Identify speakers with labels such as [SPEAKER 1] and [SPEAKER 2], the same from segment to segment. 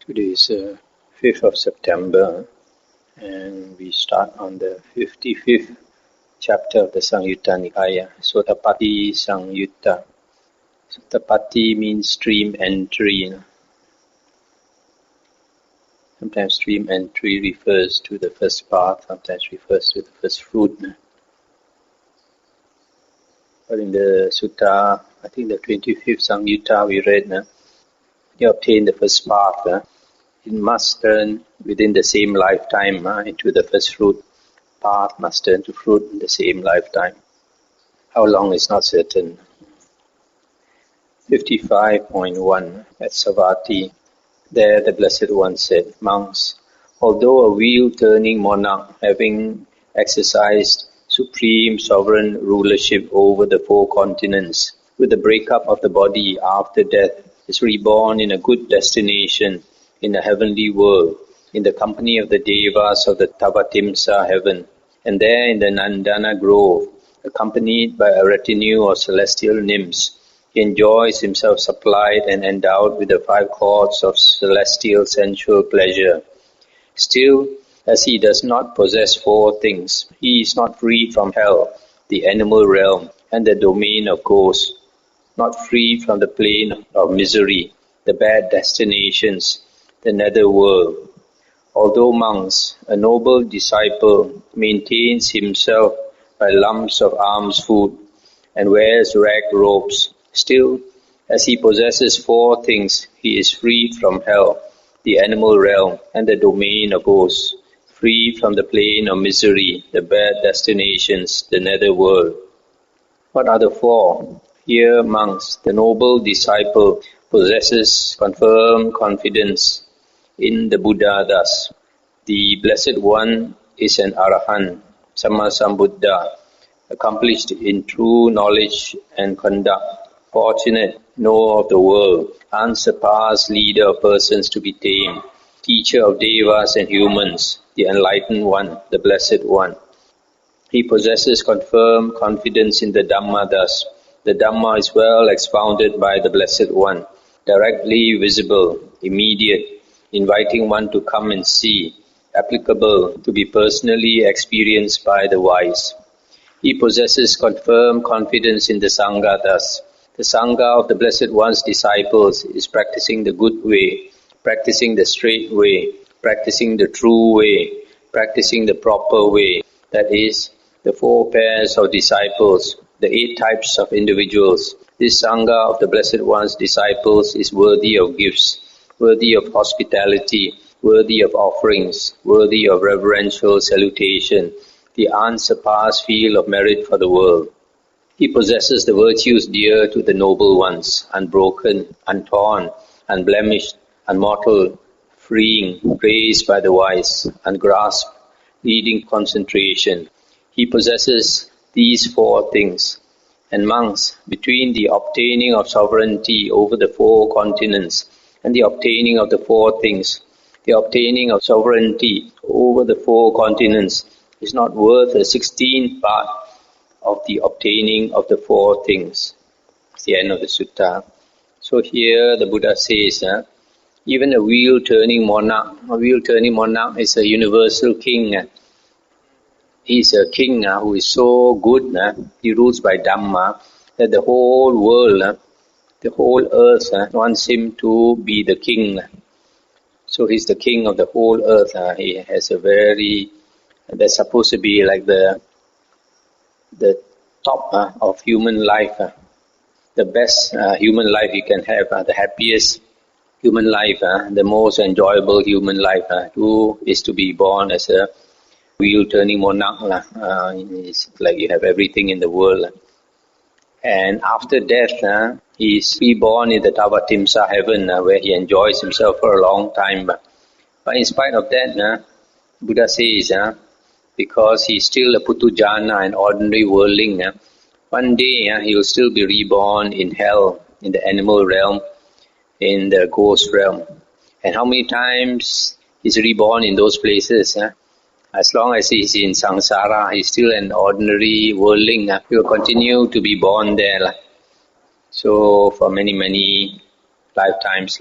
[SPEAKER 1] Today is 5th of September and we start on the 55th chapter of the Samyutta Nikaya, Sotapatti-samyutta. Sotapatti means stream entry. Sometimes stream entry refers to the first path, sometimes refers to the first fruit. But in the sutta, I think the 25th Samyutta we read, you obtain the first path. It must turn within the same lifetime into the first fruit. Path must turn to fruit in the same lifetime. How long is not certain. 55.1 at Savatthi. There the Blessed One said, Monks, although a wheel-turning monarch having exercised supreme sovereign rulership over the four continents, with the breakup of the body after death, is reborn in a good destination, in a heavenly world, in the company of the Devas of the Tavatimsa heaven, and there in the Nandana grove, accompanied by a retinue of celestial nymphs, he enjoys himself supplied and endowed with the five chords of celestial sensual pleasure. Still, as he does not possess four things, he is not free from hell, the animal realm, and the domain of ghosts, not free from the plane of misery, the bad destinations, the nether world. Although monks, a noble disciple maintains himself by lumps of alms food and wears rag robes, still, as he possesses four things, he is freed from hell, the animal realm, and the domain of ghosts, free from the plane of misery, the bad destinations, the nether world. What are the four? Here, monks, the noble disciple possesses confirmed confidence in the Buddha thus. The Blessed One is an Arahant, Sammasambuddha, accomplished in true knowledge and conduct, fortunate, knower of the world, unsurpassed leader of persons to be tamed, teacher of Devas and humans, the Enlightened One, the Blessed One. He possesses confirmed confidence in the Dhamma thus. The Dhamma is well expounded by the Blessed One, directly visible, immediate, inviting one to come and see, applicable to be personally experienced by the wise. He possesses confirmed confidence in the Sangha thus. The Sangha of the Blessed One's disciples is practicing the good way, practicing the straight way, practicing the true way, practicing the proper way. That is, the four pairs of disciples, the 8 types of individuals. This Sangha of the Blessed One's disciples is worthy of gifts, worthy of hospitality, worthy of offerings, worthy of reverential salutation, the unsurpassed field of merit for the world. He possesses the virtues dear to the noble ones, unbroken, untorn, unblemished, unmortal, freeing, praised by the wise, ungrasped, needing concentration. He possesses these four things. And monks, between the obtaining of sovereignty over the four continents and the obtaining of the four things, the obtaining of sovereignty over the four continents is not worth a 16th part of the obtaining of the four things. It's the end of the sutta. So here the Buddha says, even a wheel-turning monarch is a universal king. He is a king who is so good, he rules by Dhamma, that the whole world, the whole earth wants him to be the king. So he's the king of the whole earth. He has that's supposed to be like the top of human life, the best human life you can have, the happiest human life, the most enjoyable human life, who is to be born as a wheel-turning monarch. It's like you have everything in the world. And after death, he is reborn in the Tavatimsa heaven, where he enjoys himself for a long time. But in spite of that, Buddha says, because he is still a Putujana, an ordinary worldling, one day he will still be reborn in hell, in the animal realm, in the ghost realm. And how many times he's reborn in those places? As long as he's in samsara, he's still an ordinary worldling. He will continue to be born there. So for many, many lifetimes.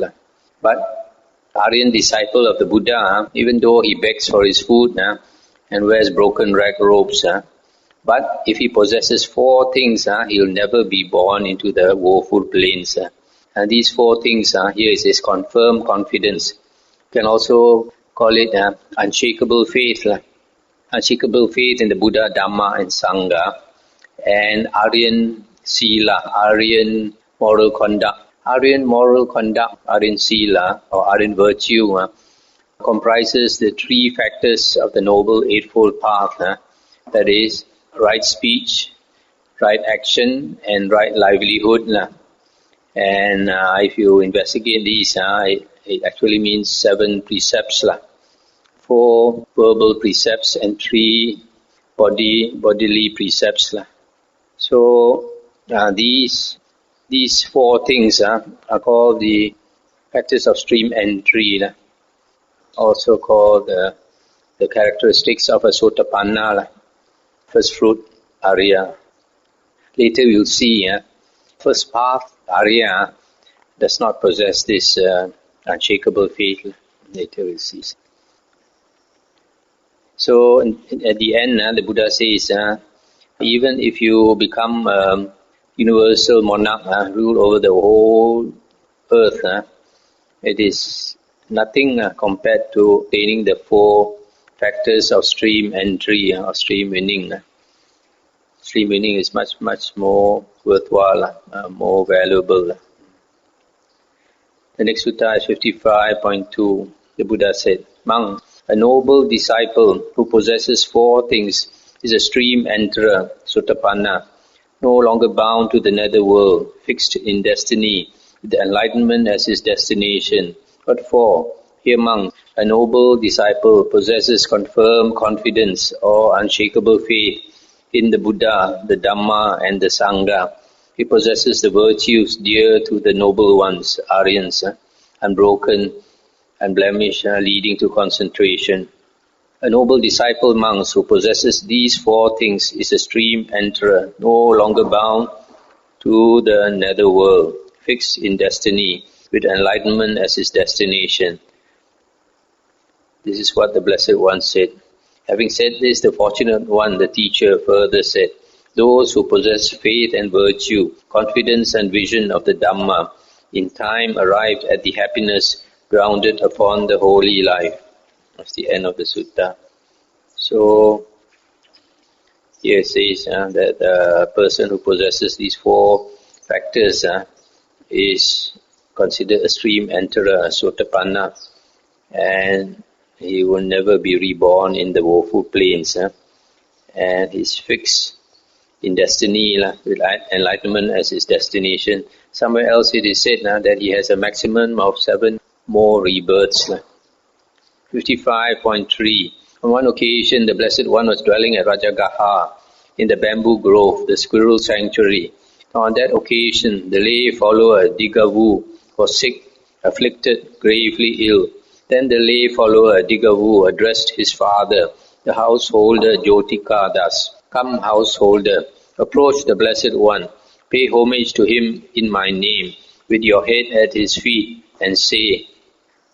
[SPEAKER 1] But Aryan disciple of the Buddha, even though he begs for his food and wears broken rag robes, but if he possesses 4 things, he'll never be born into the woeful plains. And these 4 things, here it says confirmed confidence. You can also call it unshakable faith. Unshakable faith in the Buddha, Dhamma and Sangha. And Aryan Sila, Aryan moral conduct. Aryan moral conduct, Aryan Sila or Aryan virtue comprises the 3 factors of the Noble Eightfold Path. That is, right speech, right action and right livelihood. And if you investigate these, it actually means 7 precepts. 4 verbal precepts and 3 bodily precepts. So these 4 things are called the factors of stream entry, also called the characteristics of a Sotapanna, first fruit Arya. Later we'll see, first path Arya does not possess this unshakable faith. Later we'll see. So at the end, the Buddha says, even if you become universal monarch, rule over the whole earth, it is nothing compared to attaining the 4 factors of stream entry or stream winning. Stream winning is much, much more worthwhile, more valuable. The next sutta is 55.2. The Buddha said, Monk, a noble disciple who possesses 4 things is a stream enterer, Sotapanna, no longer bound to the nether world, fixed in destiny, with enlightenment as his destination. What for? Here, monk, a noble disciple possesses confirmed confidence or unshakable faith in the Buddha, the Dhamma and the Sangha. He possesses the virtues dear to the noble ones, Aryans, unbroken, unblemished, leading to concentration. A noble disciple monk who possesses these 4 things is a stream enterer, no longer bound to the nether world, fixed in destiny, with enlightenment as his destination. This is what the Blessed One said. Having said this, the Fortunate One, the teacher, further said, those who possess faith and virtue, confidence and vision of the Dhamma, in time arrived at the happiness grounded upon the holy life. That's the end of the sutta. So, here it says that the person who possesses these 4 factors is considered a stream enterer, a Sotapanna, and he will never be reborn in the woeful plains. And he's fixed in destiny, with enlightenment as his destination. Somewhere else it is said that he has a maximum of 7 more rebirths. 55.3. On one occasion, the Blessed One was dwelling at Rajagaha in the bamboo grove, the squirrel sanctuary. On that occasion, the lay follower Digavu was sick, afflicted, gravely ill. Then the lay follower Digavu addressed his father, the householder Jotika thus, Come, householder, approach the Blessed One, pay homage to him in my name, with your head at his feet, and say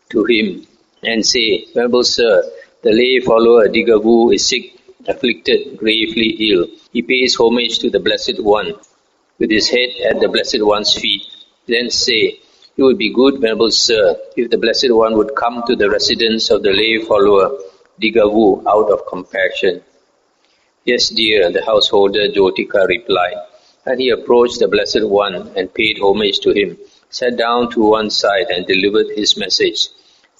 [SPEAKER 1] to him, Venerable Sir, the lay follower Digavu is sick, afflicted, gravely ill. He pays homage to the Blessed One, with his head at the Blessed One's feet. Then say, it would be good, Venerable Sir, if the Blessed One would come to the residence of the lay follower Digavu out of compassion. Yes, dear, the householder Jotika replied. And he approached the Blessed One and paid homage to him, sat down to one side and delivered his message.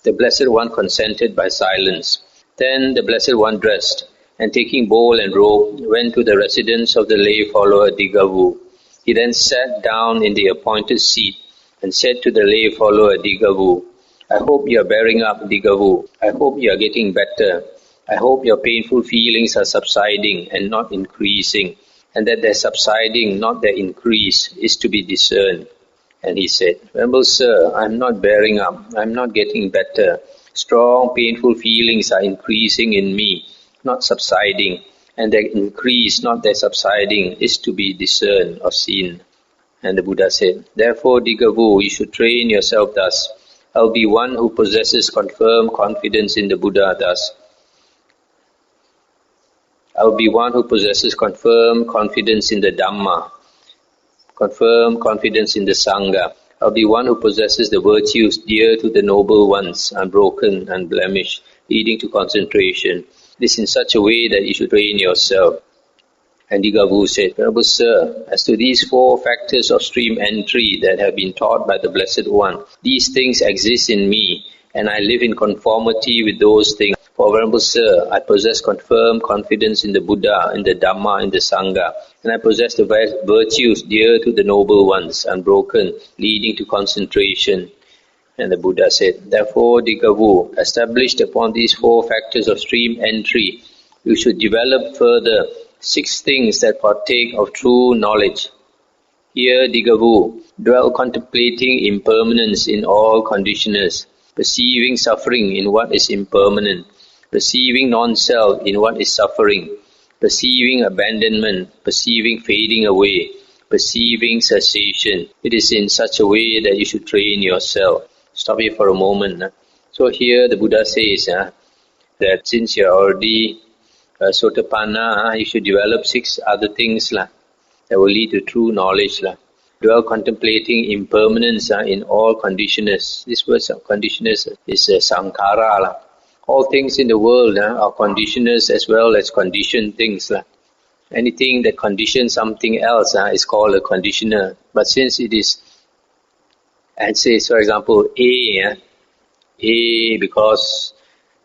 [SPEAKER 1] The Blessed One consented by silence. Then the Blessed One dressed, and taking bowl and robe, went to the residence of the lay follower Digavu. He then sat down in the appointed seat and said to the lay follower Digavu, I hope you are bearing up, Digavu. I hope you are getting better. I hope your painful feelings are subsiding and not increasing, and that their subsiding, not their increase, is to be discerned. And he said, Venerable Sir, I am not bearing up. I am not getting better. Strong, painful feelings are increasing in me, not subsiding, and their increase, not their subsiding, is to be discerned or seen. And the Buddha said, Therefore, Digavu, you should train yourself thus. I'll be one who possesses confirmed confidence in the Buddha thus. I'll be one who possesses confirmed confidence in the Dhamma, confirmed confidence in the Sangha. I'll be one who possesses the virtues dear to the noble ones, unbroken, unblemished, leading to concentration. This in such a way that you should train yourself. And Dhammavuddho said, Venerable Sir, as to these 4 factors of stream entry that have been taught by the Blessed One, these things exist in me, and I live in conformity with those things. For Venerable Sir, I possess confirmed confidence in the Buddha, in the Dhamma, in the Sangha, and I possess the virtues dear to the noble ones, unbroken, leading to concentration. And the Buddha said, therefore, Dhammavuddho, established upon these 4 factors of stream entry, you should develop further 6 things that partake of true knowledge. Here, Dhammavuddho, dwell contemplating impermanence in all conditioners, perceiving suffering in what is impermanent, perceiving non-self in what is suffering, perceiving abandonment, perceiving fading away, perceiving cessation. It is in such a way that you should train yourself. Stop here for a moment. So here the Buddha says that since you are already Sotapanna, you should develop 6 other things that will lead to true knowledge. Dwell contemplating impermanence in all conditioners. This word conditioners is sankhara. All things in the world are conditioners as well as conditioned things. Anything that conditions something else is called a conditioner. But since it is, and say for example A because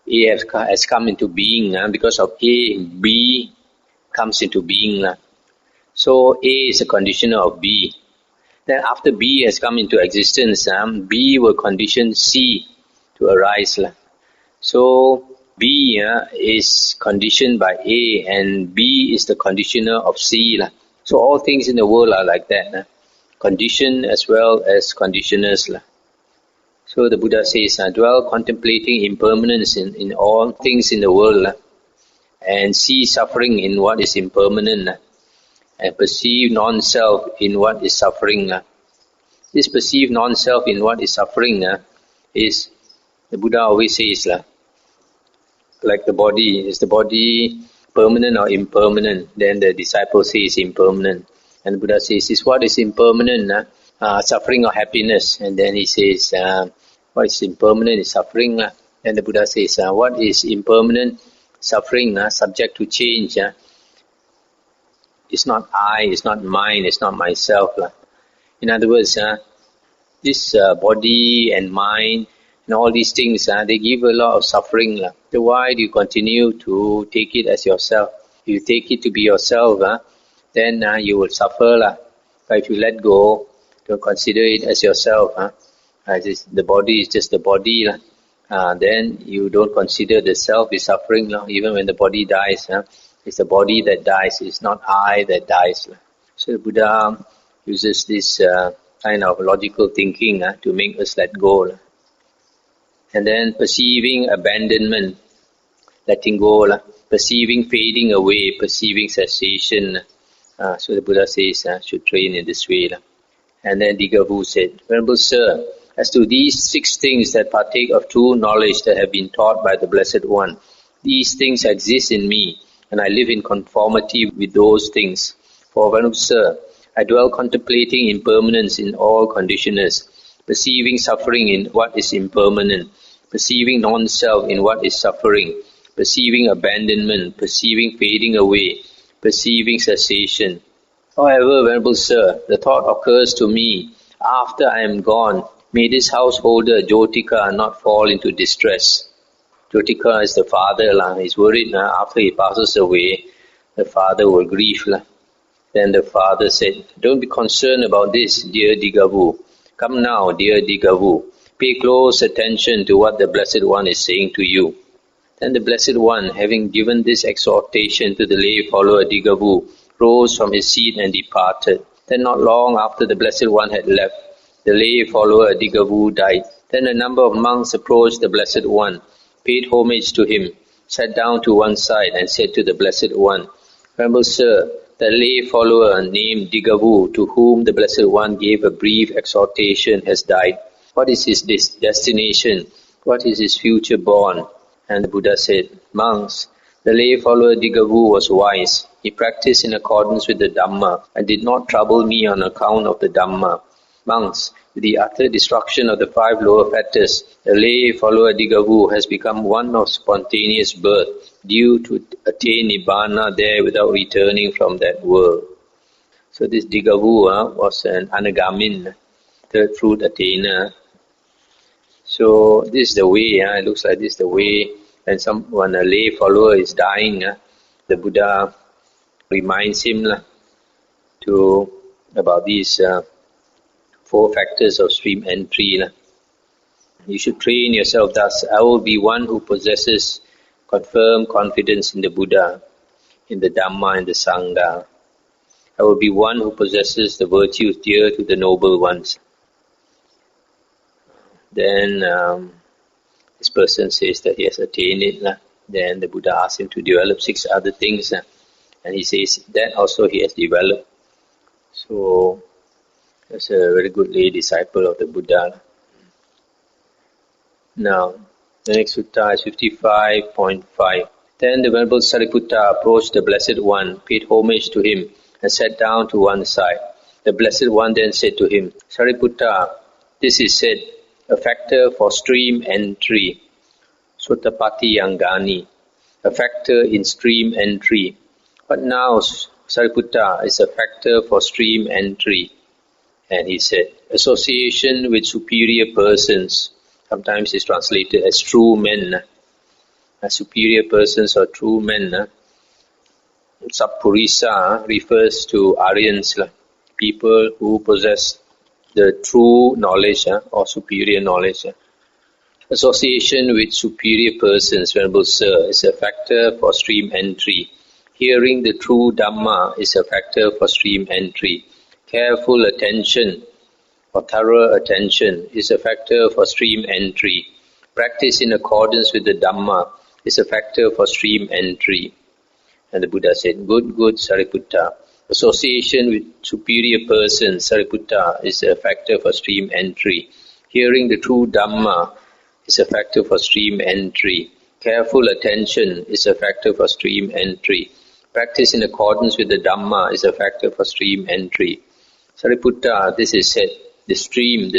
[SPEAKER 1] A has come into being, because of A, B comes into being. So A is a conditioner of B. Then after B has come into existence, B will condition C to arise. So B is conditioned by A and B is the conditioner of C. So all things in the world are like that. Conditioned as well as conditioners. So the Buddha says, dwell contemplating impermanence in all things in the world and see suffering in what is impermanent and perceive non-self in what is suffering. This perceive non-self in what is suffering is, the Buddha always says, like the body, is the body permanent or impermanent? Then the disciple says impermanent. And the Buddha says, is what is impermanent? Suffering or happiness? And then he says, what is impermanent is suffering. And the Buddha says, what is impermanent? Suffering, subject to change. It's not I, it's not mine, it's not myself. In other words, this body and mind and all these things, they give a lot of suffering. So why do you continue to take it as yourself? If you take it to be yourself, then you will suffer. But if you let go, don't consider it as yourself, the body is just the body, then you don't consider the self is suffering. Even when the body dies, it's the body that dies, it's not I that dies. So the Buddha uses this kind of logical thinking to make us let go. And then perceiving abandonment, letting go, perceiving fading away, perceiving cessation. So the Buddha says, should train in this way. And then Dhammavuddho said, Venerable Sir, as to these 6 things that partake of true knowledge that have been taught by the Blessed One, these things exist in me, and I live in conformity with those things. For Venerable Sir, I dwell contemplating impermanence in all conditioners, perceiving suffering in what is impermanent, perceiving non-self in what is suffering, perceiving abandonment, perceiving fading away, perceiving cessation. However, Venerable Sir, the thought occurs to me, after I am gone, may this householder Jyotika not fall into distress. Jyotika is the father. He's worried after he passes away, the father will grieve. Then the father said, don't be concerned about this, dear Dhammavuddho. Come now, dear Dhammavuddho. Pay close attention to what the Blessed One is saying to you. Then the Blessed One, having given this exhortation to the lay follower Dhammavuddho, rose from his seat and departed. Then not long after the Blessed One had left, the lay follower Dhammavuddho died. Then a number of monks approached the Blessed One, paid homage to him, sat down to one side and said to the Blessed One, Venerable Sir, the lay follower named Dhammavuddho, to whom the Blessed One gave a brief exhortation, has died. What is his destination? What is his future born? And the Buddha said, monks, the lay follower Digavu was wise. He practiced in accordance with the Dhamma and did not trouble me on account of the Dhamma. Monks, with the utter destruction of the 5 lower fetters, the lay follower Digavu has become one of spontaneous birth, due to attain Nibbana there without returning from that world. So this Digavu was an Anagamin, third fruit attainer. So this is the way, it looks like this is the way when a lay follower is dying, the Buddha reminds him about these 4 factors of stream entry. You should train yourself thus. I will be one who possesses confirmed confidence in the Buddha, in the Dhamma and the Sangha. I will be one who possesses the virtues dear to the noble ones. Then this person says that he has attained it. Then the Buddha asks him to develop 6 other things. And he says that also he has developed. So that's a very good lay disciple of the Buddha. Now, the next sutta is 55.5. Then the Venerable Sariputta approached the Blessed One, paid homage to him, and sat down to one side. The Blessed One then said to him, Sariputta, this is said, a factor for stream entry, Sotapatti-samyutta, a factor in stream entry. But now, Sariputta is a factor for stream entry. And he said, association with superior persons, sometimes is translated as true men, superior persons or true men. Sappurisa refers to Aryans, people who possess the true knowledge or superior knowledge. Association with superior persons, Venerable Sir, is a factor for stream entry. Hearing the true Dhamma is a factor for stream entry. Careful attention or thorough attention is a factor for stream entry. Practice in accordance with the Dhamma is a factor for stream entry. And the Buddha said, good, Sariputta. Association with superior persons, Sariputta, is a factor for stream entry. Hearing the true Dhamma is a factor for stream entry. Careful attention is a factor for stream entry. Practice in accordance with the Dhamma is a factor for stream entry. Sariputta, this is said, the stream.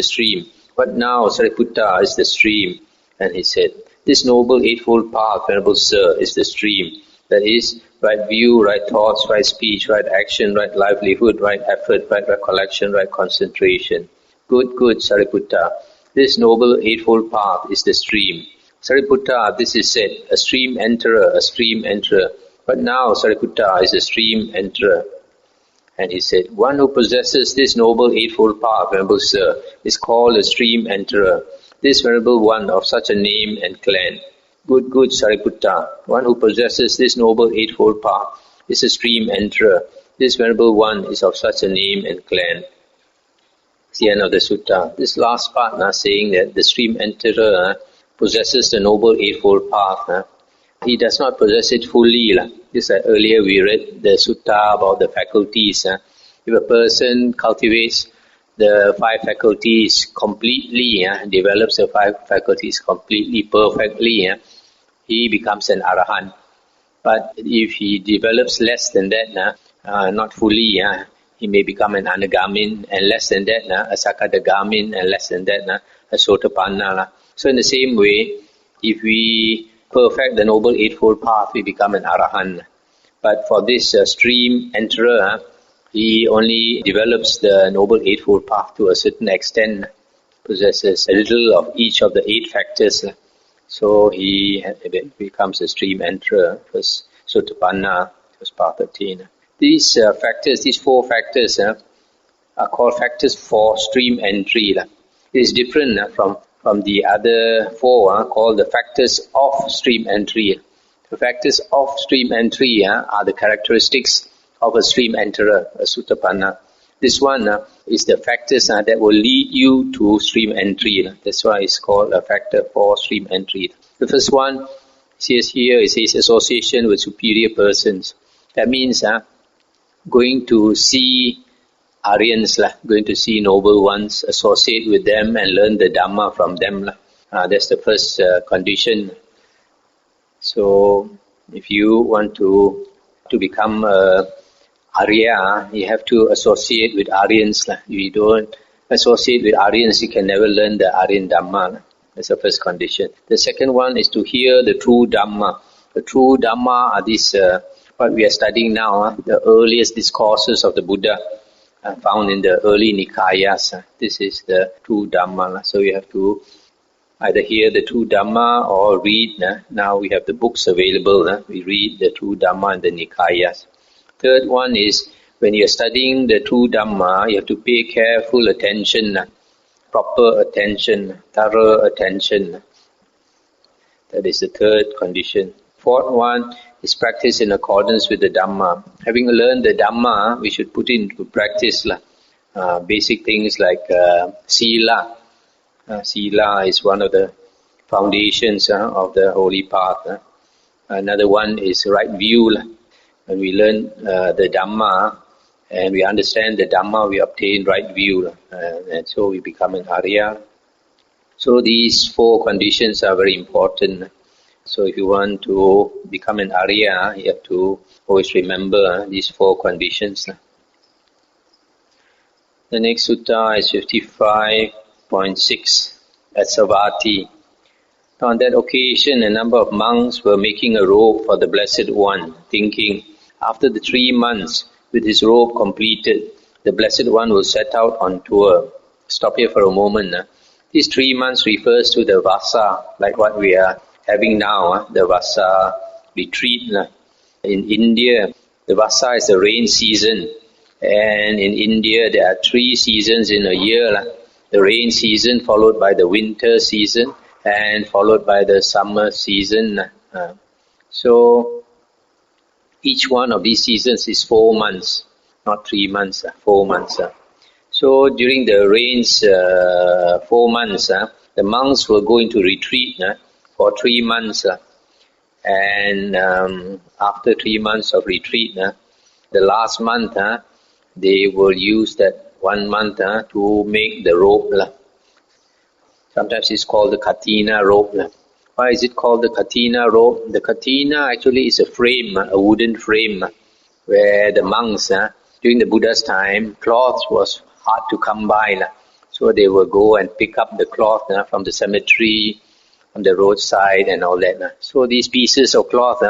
[SPEAKER 1] But now Sariputta is the stream. And he said, this noble eightfold path, Venerable Sir, is the stream. That is, right view, right thoughts, right speech, right action, right livelihood, right effort, right recollection, right concentration. Good, Sariputta. This noble eightfold path is the stream. Sariputta, this is said, a stream enterer. But now Sariputta is a stream enterer. And he said, one who possesses this noble eightfold path, Venerable Sir, is called a stream enterer. This Venerable One of such a name and clan. Good, Sariputta. One who possesses this noble eightfold path is a stream enterer. This Venerable One is of such a name and clan. It's the end of the sutta. This last part saying that the stream enterer possesses the noble eightfold path. He does not possess it fully. Just like earlier we read the sutta about the faculties. If a person cultivates the 5 faculties completely, develops the 5 faculties completely, perfectly, he becomes an arahant. But if he develops less than that, not fully, he may become an anagamin, and less than that, a sakadagamin, and less than that, a sotapanna. So in the same way, if we perfect the Noble Eightfold Path, we become an arahant. But for this stream enterer, he only develops the Noble Eightfold Path to a certain extent, possesses a little of each of the 8 factors. So he becomes a stream enterer, first sotapanna, first path attainer. These factors, these 4 factors, are called factors for stream entry. It is different from the other 4 called the factors of stream entry. The factors of stream entry are the characteristics of a stream enterer, a sotapanna. This one is the factors that will lead you to stream entry. That's why it's called a factor for stream entry. The first one, it says here, it says association with superior persons. That means going to see Aryans, going to see noble ones, associate with them and learn the Dhamma from them. That's the first condition. So, if you want to become Arya, you have to associate with Aryans. If you don't associate with Aryans, you can never learn the Aryan Dhamma. That's the first condition. The second one is to hear the true Dhamma. The true Dhamma are these, what we are studying now, the earliest discourses of the Buddha found in the early Nikayas. This is the true Dhamma. So you have to either hear the true Dhamma or read. Now we have the books available. We read the true Dhamma in the Nikayas. Third one is, when you are studying the true Dhamma, you have to pay careful attention, proper attention, thorough attention. That is the third condition. Fourth one is practice in accordance with the Dhamma. Having learned the Dhamma, we should put into practice basic things like Sila. Sila is one of the foundations of the holy path. Another one is right view. When we learn the Dhamma and we understand the Dhamma, we obtain right view, and so we become an Arya. So these four conditions are very important. So if you want to become an Arya, you have to always remember these four conditions. The next sutta is 55.6 at Savatthi. On that occasion, a number of monks were making a robe for the Blessed One, thinking, after the 3 months, with his robe completed, the Blessed One will set out on tour. Stop here for a moment. These 3 months refers to the Vasa, like what we are having now, the Vasa retreat. In India, the Vasa is the rain season, and in India there are 3 seasons in a year. The rain season followed by the winter season and followed by the summer season. So each one of these seasons is 4 months, not 3 months, 4 months. So during the rains, 4 months, the monks will go into retreat for 3 months. And after 3 months of retreat, the last month, they will use that 1 month to make the robe. Sometimes it's called the Katina robe. Why is it called the Katina robe? The Katina actually is a frame, a wooden frame, where the monks, during the Buddha's time, cloth was hard to come by. So they will go and pick up the cloth from the cemetery, from the roadside and all that. So these pieces of cloth,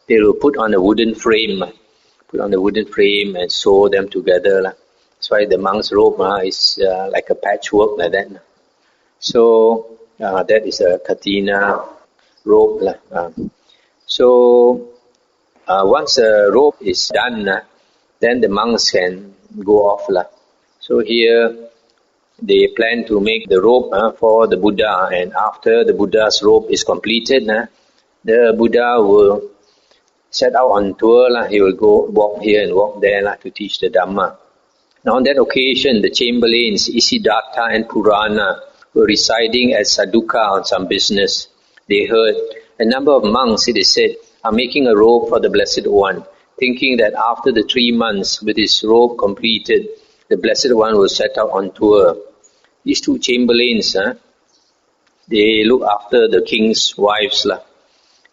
[SPEAKER 1] they will put on a wooden frame, and sew them together. That's why the monk's robe is like a patchwork like that. So that is a Katina robe. So once the robe is done, then the monks can go off. So here they plan to make the robe for the Buddha, and after the Buddha's robe is completed, the Buddha will set out on tour. He will go walk here and walk there to teach the Dhamma. Now on that occasion, the chamberlains Isiddhartha and Purana were residing at Saduka on some business. They heard a number of monks, it is said, are making a robe for the Blessed One, thinking that after the 3 months with his robe completed, the Blessed One will set out on tour. These 2 chamberlains, they look after the king's wives.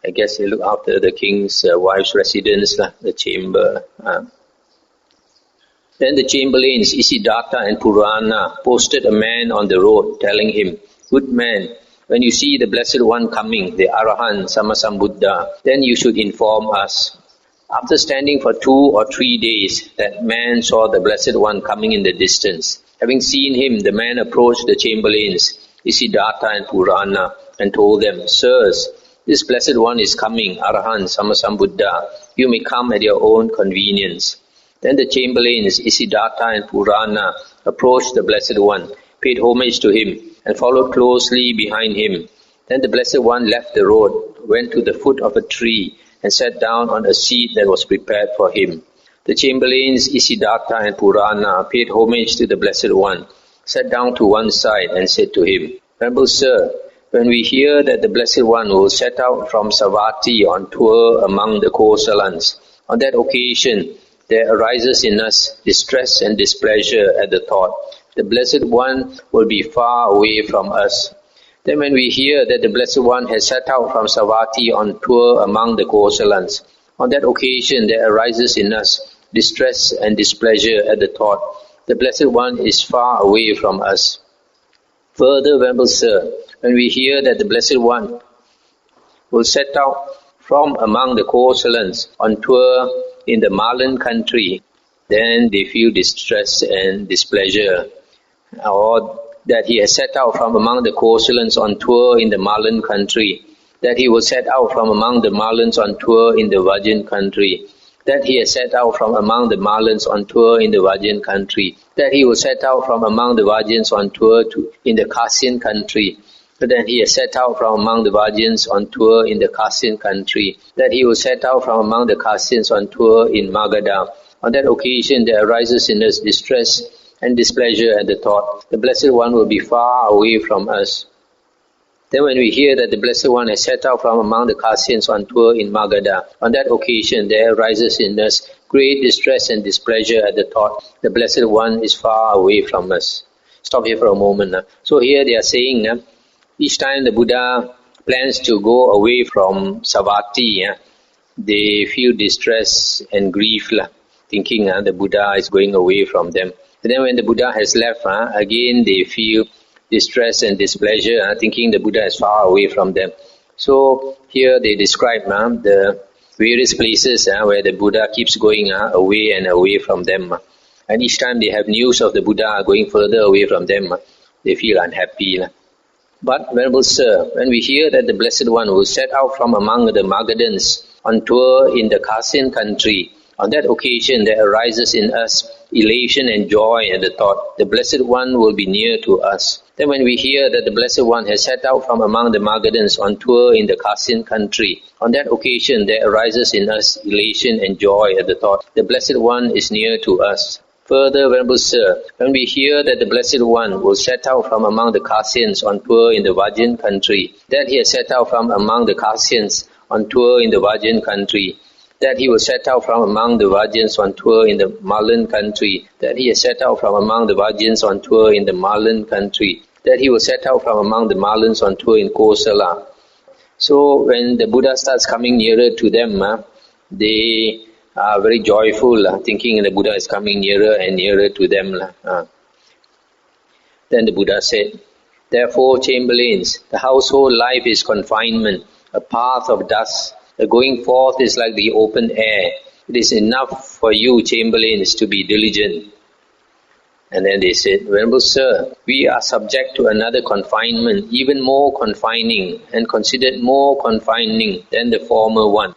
[SPEAKER 1] I guess they look after the king's wife's residence, the chamber. Then the chamberlains Isiddhartha and Purana posted a man on the road, telling him, "Good man, when you see the Blessed One coming, the Arahant Sammasambuddha, then you should inform us." After standing for 2 or 3 days, that man saw the Blessed One coming in the distance. Having seen him, the man approached the chamberlains Isiddhartha and Purana and told them, "Sirs, this Blessed One is coming, Arahant Sammasambuddha. You may come at your own convenience." Then the chamberlains Isiddhartha and Purana approached the Blessed One, paid homage to him, and followed closely behind him. Then the Blessed One left the road, went to the foot of a tree, and sat down on a seat that was prepared for him. The chamberlains Isiddhartha and Purana paid homage to the Blessed One, sat down to one side, and said to him, "Venerable Sir, when we hear that the Blessed One will set out from Savatthi on tour among the Kosalans, on that occasion there arises in us distress and displeasure at the thought. The Blessed One will be far away from us. Then when we hear that the Blessed One has set out from Savatthi on tour among the Kosalans, on that occasion there arises in us distress and displeasure at the thought. The Blessed One is far away from us. Further, Venerable Sir, when we hear that the Blessed One will set out from among the Kosalans on tour in the Malan country, then they feel distress and displeasure. Or that he has set out from among the Kosalans on tour in the Malan country, that he will set out from among the Malans on tour in the Vajjan country, that he has set out from among the Malans on tour in the Vajjan country, that he will set out from among the Vajjans on tour in the Kasian country, that he has set out from among the Vajjans on tour in the Kasian country, that he will set out from among the Kasians on tour in Magadha. On that occasion there arises in us distress and displeasure at the thought, the Blessed One will be far away from us. Then when we hear that the Blessed One has set out from among the Kasians on tour in Magadha, on that occasion there arises in us great distress and displeasure at the thought, the Blessed One is far away from us. Stop here for a moment. So here they are saying, each time the Buddha plans to go away from Savatthi, they feel distress and grief, thinking the Buddha is going away from them. And then when the Buddha has left, again they feel distress and displeasure, thinking the Buddha is far away from them. So here they describe the various places where the Buddha keeps going away and away from them. And each time they have news of the Buddha going further away from them, they feel unhappy. But, Venerable Sir, when we hear that the Blessed One will set out from among the Magadhans on tour in the Kasian country, on that occasion there arises in us elation and joy at the thought, the Blessed One will be near to us. Then when we hear that the Blessed One has set out from among the Magadhans on tour in the Kasian country, on that occasion there arises in us elation and joy at the thought, the Blessed One is near to us. Further, Venerable Sir, when we hear that the Blessed One will set out from among the Kasians on tour in the Vajjan country, that he has set out from among the Kasians on tour in the Vajjan country, that he will set out from among the Vajjans on tour in the Malan country, that he has set out from among the Vajjans on tour in the Malan country, that he will set out from among the Malans on tour in Kosala. So when the Buddha starts coming nearer to them, they are very joyful, thinking the Buddha is coming nearer and nearer to them. Then the Buddha said, therefore, Chamberlains, the household life is confinement, a path of dust. The going forth is like the open air. It is enough for you, Chamberlains, to be diligent. And then they said, Venerable Sir, we are subject to another confinement, even more confining, and considered more confining than the former one.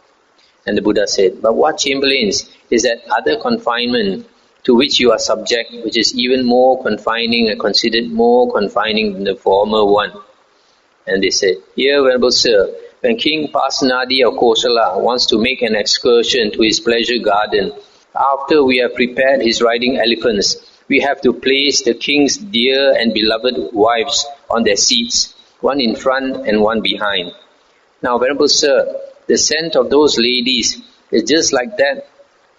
[SPEAKER 1] And the Buddha said, but what, Chamberlains, is that other confinement to which you are subject, which is even more confining and considered more confining than the former one? And they said, here, Venerable Sir, when King Pasenadi of Kosala wants to make an excursion to his pleasure garden, after we have prepared his riding elephants, we have to place the king's dear and beloved wives on their seats, one in front and one behind. Now, Venerable Sir, the scent of those ladies is just like that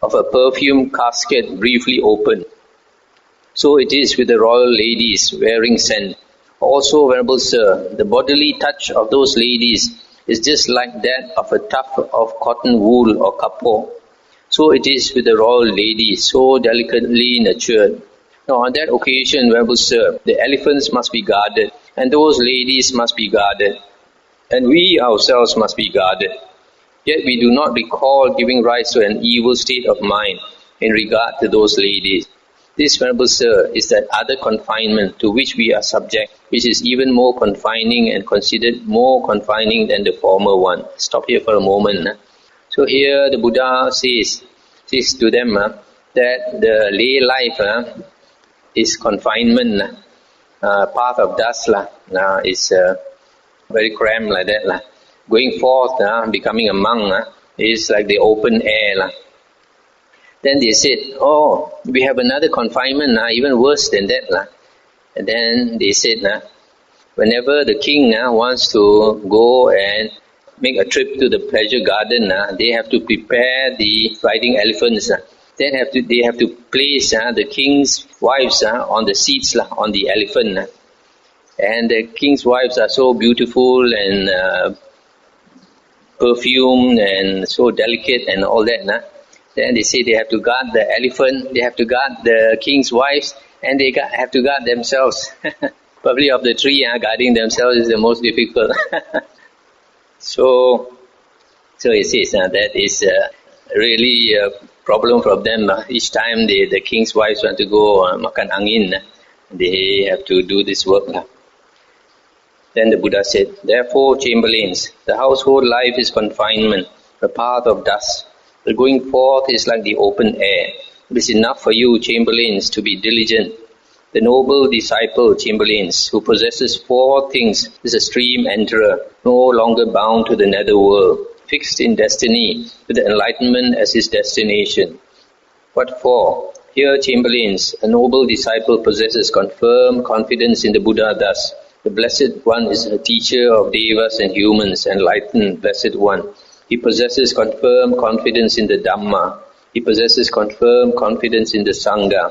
[SPEAKER 1] of a perfume casket briefly opened. So it is with the royal ladies wearing scent. Also, Venerable Sir, the bodily touch of those ladies is just like that of a tuft of cotton wool or kapoor. So it is with the royal ladies, so delicately nurtured. Now on that occasion, Venerable Sir, the elephants must be guarded, and those ladies must be guarded, and we ourselves must be guarded. Yet we do not recall giving rise to an evil state of mind in regard to those ladies. This, Venerable Sir, is that other confinement to which we are subject, which is even more confining and considered more confining than the former one. Stop here for a moment. So here the Buddha says to them that the lay life is confinement, path of dust, is very cramped like that. Going forth, becoming a monk, is like the open air. Then they said, oh, we have another confinement, even worse than that. And then they said, whenever the king wants to go and make a trip to the pleasure garden, they have to prepare the riding elephants Then they have to place the king's wives on the seats on the elephant. And the king's wives are so beautiful and perfumed and so delicate and all that. Then they say they have to guard the elephant, they have to guard the king's wives, and they have to guard themselves. Probably of the three, guarding themselves is the most difficult. So it says that is really a problem for them. Each time the king's wives want to go makan angin, they have to do this work. Then the Buddha said, therefore, chamberlains, the household life is confinement, the path of dust. The going forth is like the open air. It is enough for you, chamberlains, to be diligent. The noble disciple, chamberlains, who possesses 4 things, is a stream enterer, no longer bound to the netherworld, fixed in destiny, with the enlightenment as his destination. What for? Here, chamberlains, a noble disciple possesses confirmed confidence in the Buddha thus. The Blessed One is a teacher of devas and humans, enlightened Blessed One. He possesses confirmed confidence in the Dhamma. He possesses confirmed confidence in the Sangha.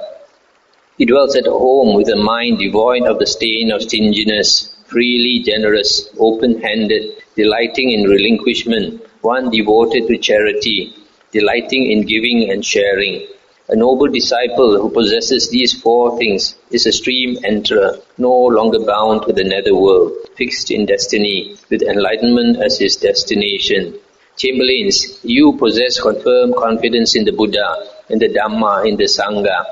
[SPEAKER 1] He dwells at home with a mind devoid of the stain of stinginess, freely generous, open-handed, delighting in relinquishment, one devoted to charity, delighting in giving and sharing. A noble disciple who possesses these 4 things is a stream enterer, no longer bound to the netherworld, fixed in destiny, with enlightenment as his destination. Chamberlains, you possess confirmed confidence in the Buddha, in the Dhamma, in the Sangha.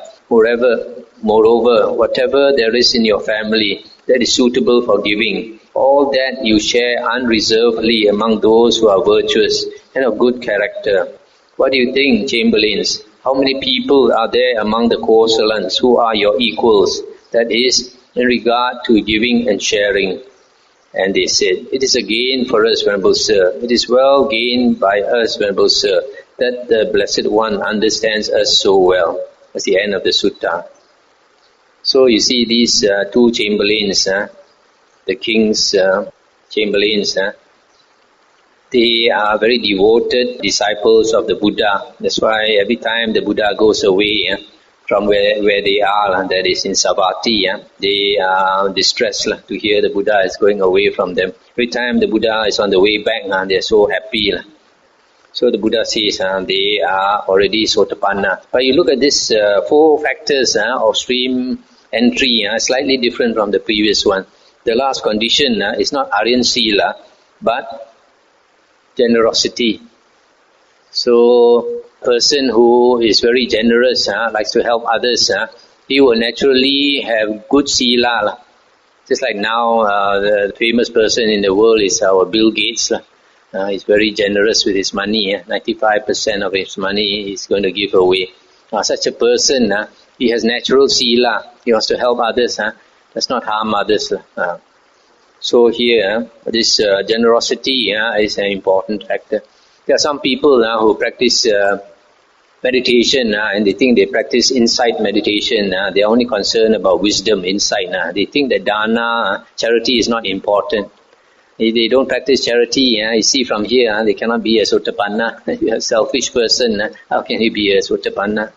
[SPEAKER 1] Moreover, whatever there is in your family that is suitable for giving, all that you share unreservedly among those who are virtuous and of good character. What do you think, chamberlains? How many people are there among the Kosalans who are your equals? That is, in regard to giving and sharing. And they said, it is a gain for us, Venerable Sir. It is well gained by us, Venerable Sir, that the Blessed One understands us so well. That's the end of the sutta. So you see these 2 chamberlains, the king's chamberlains, they are very devoted disciples of the Buddha. That's why every time the Buddha goes away from where they are, that is in Savatthi, they are distressed to hear the Buddha is going away from them. Every time the Buddha is on the way back, they are so happy. So the Buddha says they are already Sotapanna. But you look at this 4 factors of stream entry, slightly different from the previous one. The last condition is not Aryan Sila, but generosity. So, person who is very generous, likes to help others, he will naturally have good sila. Just like now, the famous person in the world is our Bill Gates. He's very generous with his money. 95% of his money he's going to give away. Such a person, he has natural sila. He wants to help others. Does not harm others. So here, this generosity is an important factor. There are some people who practice meditation and they think they practice insight meditation. They are only concerned about wisdom, insight. They think that dana, charity is not important. If they don't practice charity, you see from here, they cannot be a Sotapanna. If you are a selfish person, how can he be a Sotapanna?